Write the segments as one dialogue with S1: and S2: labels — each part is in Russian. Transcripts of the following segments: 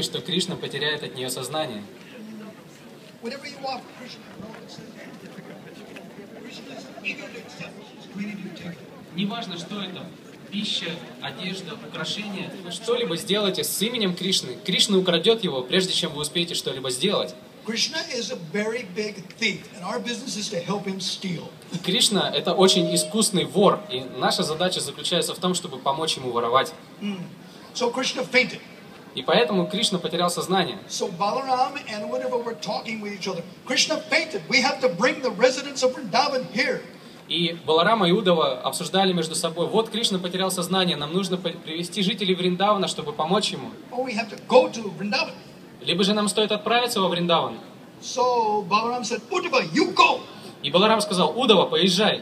S1: Что Кришна потеряет от нее сознание. Неважно, что это, пища, одежда, украшения, что-либо сделайте с именем Кришны. Кришна украдет его, прежде чем вы успеете что-либо сделать. Кришна — это очень искусный вор, и наша задача заключается в том, чтобы помочь ему воровать.
S2: So Krishna fainted.
S1: И поэтому Кришна потерял сознание.
S2: So Balaram and Uddhava were talking with each other. Krishna fainted. We have to bring the residents of Vrindavan here.
S1: И Баларама и Удава обсуждали между собой: вот Кришна потерял сознание, нам нужно привести жителей Вриндавана, чтобы помочь ему.
S2: Or we have to go to Vrindavan.
S1: Либо же нам стоит отправиться во Вриндаван.
S2: So Balaram said, Uddhava, you go.
S1: И Баларам сказал: Удава, поезжай.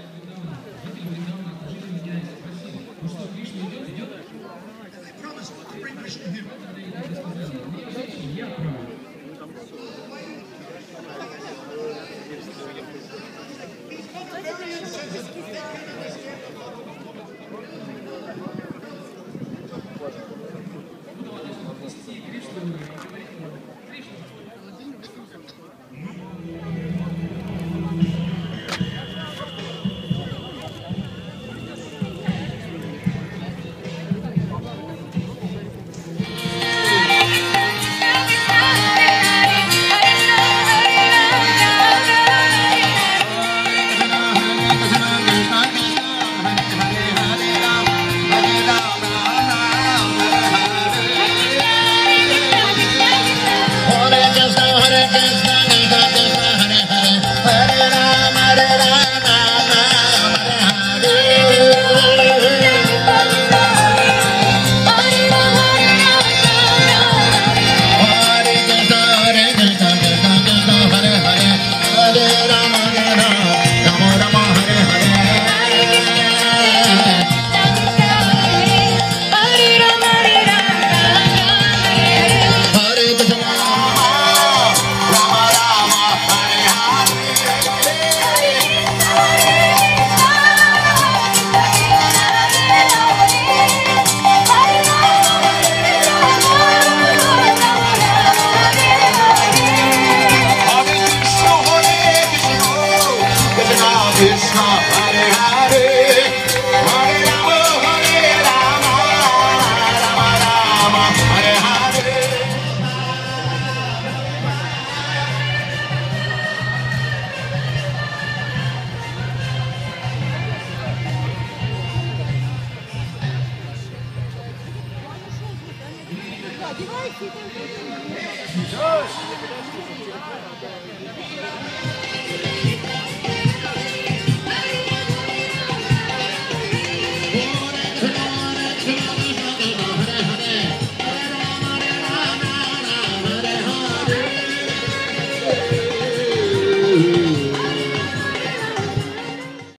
S3: Josh!